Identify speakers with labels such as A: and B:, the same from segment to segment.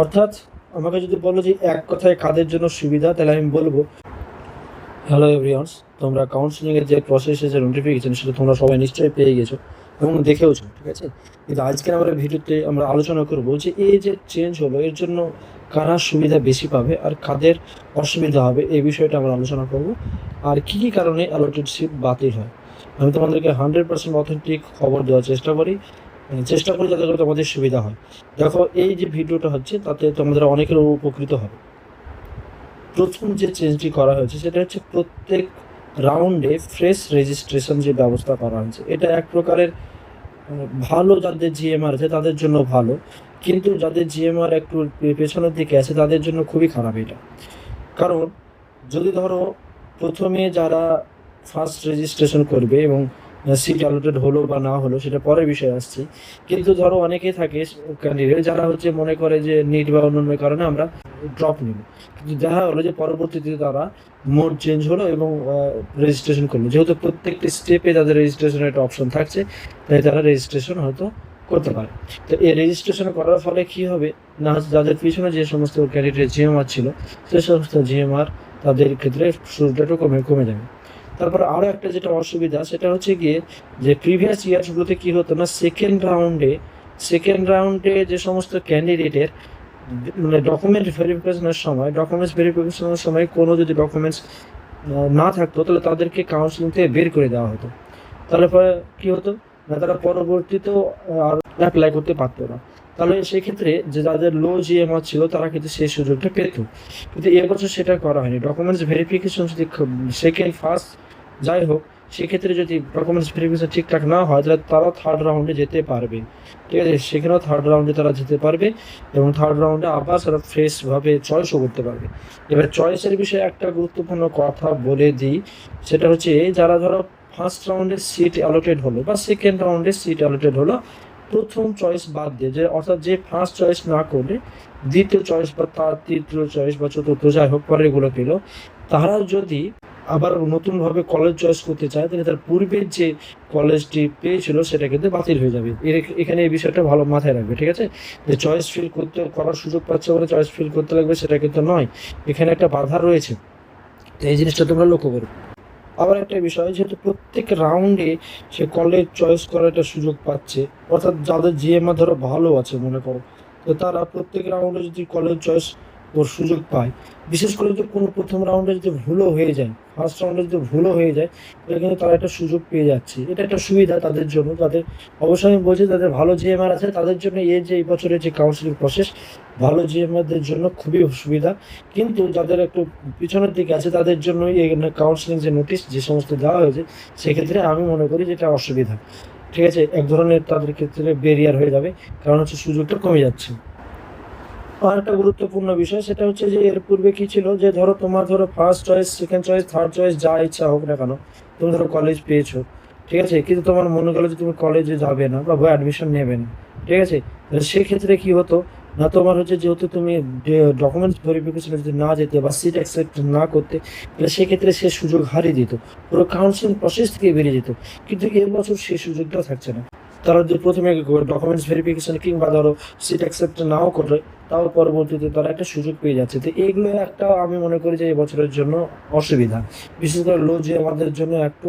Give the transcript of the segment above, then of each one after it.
A: অর্থাৎ আমাকে যদি বলো যে এক কথায় কাদের জন্য সুবিধা, তাহলে আমি বলবো হ্যালো এভরিওয়ান্স, তোমরা কাউন্সিলিংয়ের যে প্রসেসের যে নোটিফিকেশন সেটা তোমরা সবাই নিশ্চয়ই পেয়ে গেছো এবং দেখেওছো, ঠিক আছে। কিন্তু আজকের আমরা ভিডিওতে আমরা আলোচনা করবো যে এই যে চেঞ্জ হলো এর জন্য কারা সুবিধা বেশি পাবে আর কাদের অসুবিধা হবে, এই বিষয়টা আমরা আলোচনা করব। আর কী কী কারণে অ্যালটেড সিট বাতিল হয় আমি তোমাদেরকে 100% অথেন্টিক খবর দেওয়ার চেষ্টা করি যাতে করে তোমাদের সুবিধা হয়। দেখো, এই যে ভিডিওটা হচ্ছে তাতে তোমাদের অনেকের উপকৃত হবে। প্রথম যে চেঞ্জটি করা হয়েছে সেটা হচ্ছে প্রত্যেক রাউন্ডে ফ্রেশ রেজিস্ট্রেশন যে ব্যবস্থা করা হয়েছে, এটা এক প্রকারের ভালো। যাদের জিএমআর আছে তাদের জন্য ভালো, কিন্তু যাদের জিএমআর একটু পেছনের দিকে আছে তাদের জন্য খুবই খারাপ এটা। কারণ যদি ধরো প্রথমে যারা ফার্স্ট রেজিস্ট্রেশন করবে এবং সিট অ্যালটেড হলো বা না হলো সেটা পরের বিষয় আসছে, কিন্তু ধরো অনেকেই থাকে ক্যান্ডিডেট যারা হচ্ছে মনে করে যে নিট বা অন্যান্য কারণে আমরা ড্রপ নেব, কিন্তু দেখা হলো যে পরবর্তীতে তারা মোড চেঞ্জ হলো এবং রেজিস্ট্রেশন করলো। যেহেতু প্রত্যেকটি স্টেপে তাদের রেজিস্ট্রেশনের একটা অপশন থাকছে, তাই তারা রেজিস্ট্রেশন হয়তো করতে পারে। তো এই রেজিস্ট্রেশন করার ফলে কি হবে না, যাদের পিছনে যে সমস্ত ক্যান্ডিডেট জিএমআর ছিল সে সমস্ত জিএমআর তাদের ক্ষেত্রে শুরুটা একটু কমে যাবে। তারপর আরও একটা যেটা অসুবিধা সেটা হচ্ছে গিয়ে যে প্রিভিয়াস ইয়ার্সগুলোতে কী হতো না, সেকেন্ড রাউন্ডে যে সমস্ত ক্যান্ডিডেটের মানে ডকুমেন্টস ভেরিফিকেশনের সময় কোনো যদি ডকুমেন্টস না থাকতো তাহলে তাদেরকে কাউন্সিলিং থেকে বের করে দেওয়া হতো। তাহলে পরে কী হতো না, তারা পরবর্তীতেও আর অ্যাপ্লাই করতে পারতো না। তাহলে সেক্ষেত্রে যে যাদের লো জিএমআর ছিল তারা কিন্তু সেই সুযোগটা পেত, কিন্তু এবছর সেটা করা হয়নি। ডকুমেন্টস ভেরিফিকেশন যদি সেকেন্ড ফার্স্ট যাই হোক, সেক্ষেত্রে যদি ডকুমেন্টস ভেরিফিকেশন ঠিকঠাক না হয় তাহলে তারা থার্ড রাউন্ডে যেতে পারবে, ঠিক আছে। সেখানেও থার্ড রাউন্ডে তারা যেতে পারবে এবং থার্ড রাউন্ডে আবার তারা ফ্রেশভাবে চয়েসও করতে পারবে। এবার চয়েসের বিষয়ে একটা গুরুত্বপূর্ণ কথা বলে দিই, সেটা হচ্ছে যারা ধরো ফার্স্ট রাউন্ডে সিট অ্যালোটেড হলো বা সেকেন্ড রাউন্ডে সিট অ্যালোটেড হলো, প্রথম চয়েস বাদ দিয়ে, যে অর্থাৎ যে ফার্স্ট চয়েস না করে দ্বিতীয় চয়েস বা তার তৃতীয় চয়েস বা চতুর্থ যাই হোক পরেরগুলো পেল, তারা যদি আবার নতুনভাবে কলেজ চয়েস করতে চায় তাহলে তার পূর্বের যে কলেজটি পেয়েছিল সেটা কিন্তু বাতিল হয়ে যাবে। এখানে এই বিষয়টা ভালো মাথায় রাখবে, ঠিক আছে। যে চয়েস ফিল করার সুযোগ পাচ্ছে বলে চয়েস ফিল করতে লাগবে সেটা কিন্তু নয়, এখানে একটা বাধা রয়েছে। তো এই জিনিসটা তোমরা লক্ষ্য করো। আবার একটা বিষয়, যেহেতু প্রত্যেক রাউন্ডে সে কলেজ চয়েস করার একটা সুযোগ পাচ্ছে, অর্থাৎ যাদের জিএমআর ধরো ভালো আছে মনে করো, তো তারা প্রত্যেক রাউন্ডে যদি কলেজ চয়েস ওর সুযোগ পায়, বিশেষ করে যদি কোনো প্রথম রাউন্ডে যদি ভুলও হয়ে যায়, ফার্স্ট রাউন্ডে যদি ভুলও হয়ে যায়, তাহলে কিন্তু তারা একটা সুযোগ পেয়ে যাচ্ছে। এটা একটা সুবিধা তাদের জন্য, তাদের অবশ্যই আমি বলছি যাদের ভালো জিএমআর আছে তাদের জন্য এই বছরের যে কাউন্সিলিং প্রসেস ভালো জিএমআরদের জন্য খুবই সুবিধা। কিন্তু যাদের একটু পিছনের দিকে আছে তাদের জন্য এই কাউন্সিলিং যে নোটিশ যে সমস্ত দেওয়া হয়েছে, সেক্ষেত্রে আমি মনে করি যেটা অসুবিধা, ঠিক আছে। এক ধরনের তাদের ক্ষেত্রে ব্যারিয়ার হয়ে যাবে, কারণ হচ্ছে সুযোগটা কমে যাচ্ছে। আর একটা গুরুত্বপূর্ণ বিষয় সেটা হচ্ছে যে এর পূর্বে কি ছিল, যে ধরো তোমার first choice, second choice, third choice যা ইচ্ছা হোক না কেন, তুমি ধরো কলেজ পেয়েছো, ঠিক আছে, কিন্তু তোমার মনে করো যে তুমি কলেজে যাবে না বা অ্যাডমিশন নেবে না, ঠিক আছে। সেক্ষেত্রে কি হতো না, তোমার হচ্ছে যেহেতু তুমি ডকুমেন্টস ভেরিফিকেশনে যদি না যেতে বা সিট অ্যাকসেপ্ট না করতে, তাহলে সেক্ষেত্রে সে সুযোগ হারিয়ে দিত, পুরো কাউন্সিলিং প্রসেস থেকে বেরিয়ে যেত। কিন্তু এবছর সেই সুযোগটাও থাকছে না। তারা যদি প্রথমে ডকুমেন্টস ভেরিফিকেশন কিংবা ধরো সিট অ্যাকসেপ্ট নাও করে, তাও পরবর্তীতে তারা একটা সুযোগ পেয়ে যাচ্ছে। তো এইগুলো একটা আমি মনে করি যে এবছরের জন্য অসুবিধা, বিশেষ করে লো যে আমাদের জন্য একটু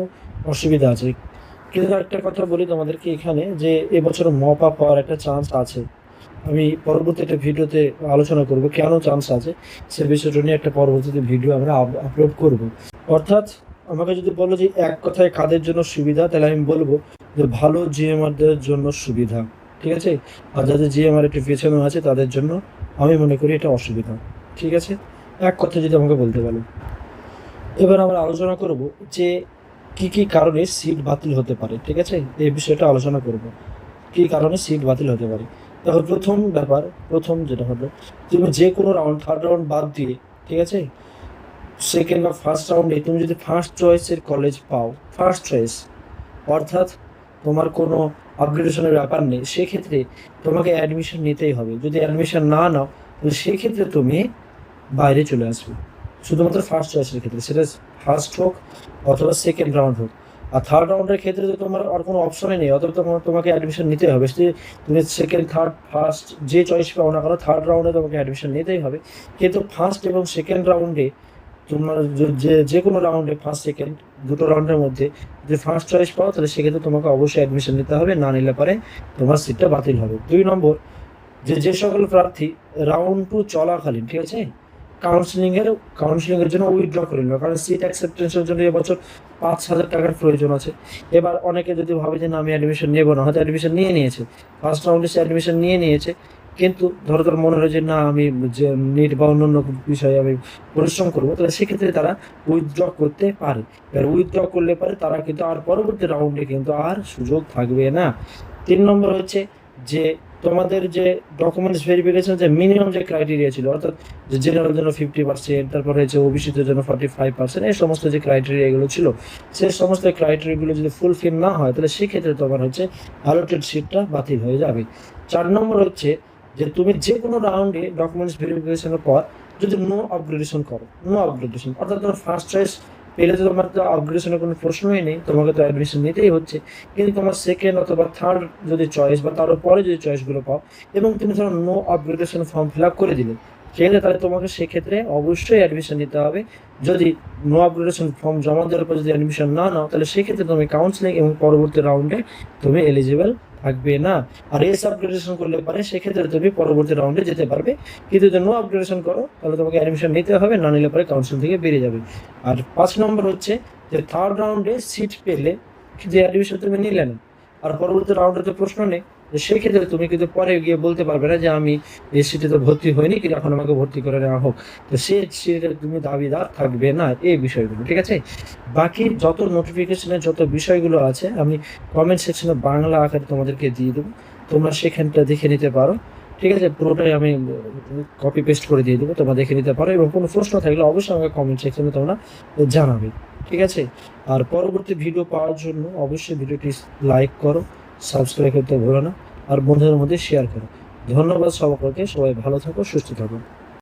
A: অসুবিধা আছে। কিন্তু একটা কথা বলি তোমাদেরকে এখানে, যে এবছর মপ আপ হওয়ার একটা চান্স আছে। আমি পরবর্তী একটা ভিডিওতে আলোচনা করব কেন চান্স আছে, সে বিষয়টা নিয়ে একটা পরবর্তীতে ভিডিও আমরা আপলোড করব। অর্থাৎ আমাকে যদি বলো যে এক কথায় কাদের জন্য সুবিধা, তাহলে আমি বলবো যে ভালো জিএমআরদের জন্য সুবিধা, ঠিক আছে। আর যাদের জিএমআর একটু পেছনে আছে তাদের জন্য আমি মনে করি এটা অসুবিধা, ঠিক আছে। এক কথা যদি আমাকে বলতে পারো। এবার আমরা আলোচনা করব যে কি কি কারণে সিট বাতিল হতে পারে, ঠিক আছে। এই বিষয়টা আলোচনা করব কি কারণে সিট বাতিল হতে পারে। দেখো, প্রথম যেটা হলো, তুমি যে কোনো রাউন্ড থার্ড রাউন্ড বাদ দিয়ে, ঠিক আছে, সেকেন্ড বা ফার্স্ট রাউন্ডে তুমি যদি ফার্স্ট চয়েসের কলেজ পাও, ফার্স্ট চয়েস অর্থাৎ তোমার কোনো আপগ্রেডেশনের ব্যাপার নেই, সেক্ষেত্রে তোমাকে অ্যাডমিশন নিতেই হবে। যদি অ্যাডমিশন না নাও তাহলে সেক্ষেত্রে তুমি বাইরে চলে আসবে, শুধুমাত্র ফার্স্ট চয়েসের ক্ষেত্রে, সেটা ফার্স্ট হোক অথবা সেকেন্ড রাউন্ড হোক। আর থার্ড রাউন্ডের ক্ষেত্রে তো তোমার আর কোনো অপশনই নেই, অতএব তোমাকে অ্যাডমিশন নিতে হবে। তুমি সেকেন্ড, থার্ড, ফার্স্ট যে চয়েস পাও না কেন, থার্ড রাউন্ডে তোমাকে অ্যাডমিশন নিতেই হবে। কিন্তু ফার্স্ট এবং সেকেন্ড রাউন্ডে তোমার যে কোনো রাউন্ডে, ফার্স্ট সেকেন্ড দুটো রাউন্ডের মধ্যে যদি ফার্স্ট চয়েস পাও, তাহলে সেক্ষেত্রে তোমাকে অবশ্যই অ্যাডমিশন নিতে হবে, না নিলে পরে তোমার সিটটা বাতিল হবে। 2 নম্বর, যে সকল প্রার্থী রাউন্ড 2 চলাকালীন, ঠিক আছে, কাউন্সিলিংয়ের জন্য উইথড্র করে নেবে, কারণ সিট অ্যাকসেপ্টেন্সের জন্য এবছর 5,000 টাকার প্রয়োজন আছে। এবার অনেকে যদি ভাবে যে না আমি অ্যাডমিশন নেবো না, হয়তো অ্যাডমিশন নিয়ে নিয়েছে, ফার্স্ট রাউন্ডে সে অ্যাডমিশন নিয়ে নিয়েছে, কিন্তু ধরো তার মনে হয় যে না আমি যে নিট বা অন্যান্য বিষয়ে আমি পরিশ্রম করবো, তাহলে সেক্ষেত্রে তারা উইথড্র করতে পারে। এবার উইথড্র করলে পারে তারা কিন্তু আর পরবর্তী রাউন্ডে কিন্তু আর সুযোগ থাকবে না। 3 নম্বর হচ্ছে যে তোমাদের যে ডকুমেন্টস ভেরিফিকেশন যে মিনিমাম যে ক্রাইটেরিয়া ছিল, অর্থাৎ যে জেনারেল জন্য 50%, তারপর হচ্ছে ওবিসিদের জন্য 45%, এই সমস্ত যে ক্রাইটেরিয়া এগুলো ছিল, সেই সমস্ত ক্রাইটেরিয়াগুলো যদি ফুলফিল না হয়, তাহলে সেক্ষেত্রে তোমার হচ্ছে অ্যালোটেড সিটটা বাতিল হয়ে যাবে। 4 নম্বর হচ্ছে যে তুমি যে কোনো রাউন্ডে ডকুমেন্টস ভেরিফিকেশনের পর যদি নো আপগ্রেডেশন করো, অর্থাৎ তোমার ফার্স্ট চয়েস পেলে তো তোমার তো আপগ্রেডেশনের কোনো প্রশ্নই নেই, তোমাকে তো অ্যাডমিশন নিতেই হচ্ছে। কিন্তু তোমার সেকেন্ড অথবা থার্ড যদি চয়েস বা তার পরে যদি চয়েসগুলো পাও এবং তুমি ধরো no upgradation form fill up করে দিলে, সেক্ষেত্রে তাহলে তোমাকে সেক্ষেত্রে অবশ্যই অ্যাডমিশন নিতে হবে। যদি নো আপগ্রেডেশন ফর্ম জমা দেওয়ার পর যদি অ্যাডমিশন না নাও, তাহলে সেক্ষেত্রে তুমি কাউন্সিলিং এবং পরবর্তী রাউন্ডে তুমি এলিজিবল থাকবে না। আর এস আপগ্রেডেশন করলে পারে সেক্ষেত্রে তুমি পরবর্তী রাউন্ডে যেতে পারবে, কিন্তু যদি নো আপগ্রেডেশন করো তাহলে তোমাকে অ্যাডমিশন নিতে হবে, না নিলে পরে কাউন্সিল থেকে বেরিয়ে যাবে। আর 5 নম্বর হচ্ছে যে থার্ড রাউন্ডে সিট পেলে যে অ্যাডমিশন তুমি নিলে না, আর পরবর্তী রাউন্ডে তো প্রশ্ন নেই, সেক্ষেত্রে তুমি কিন্তু পরে গিয়ে বলতে পারবে না যে আমি এই সিটে তো ভর্তি হইনি, কিন্তু এখন আমাকে ভর্তি করে নেওয়া হোক, তো সেই সিটে তুমি দাবিদার থাকবে না। এই বিষয়গুলো ঠিক আছে। বাকি যত নোটিফিকেশনের যত বিষয়গুলো আছে আমি কমেন্ট সেকশনে বাংলা আকারে তোমাদেরকে দিয়ে দেবো, তোমরা সেখানটা দেখে নিতে পারো, ঠিক আছে। পুরোটাই আমি কপি পেস্ট করে দিয়ে দেবো, তোমরা দেখে নিতে পারো, এবং কোনো প্রশ্ন থাকলে অবশ্যই আমাকে কমেন্ট সেকশনে তোমরা জানাবে, ঠিক আছে। আর পরবর্তী ভিডিও পাওয়ার জন্য অবশ্যই ভিডিওটি লাইক করো, সাবস্ক্রাইব করতে ভুলো না, আর বন্ধুদের মধ্যে শেয়ার করো। ধন্যবাদ সকলকে, সবাই ভালো থাকো, সুস্থ থাকো।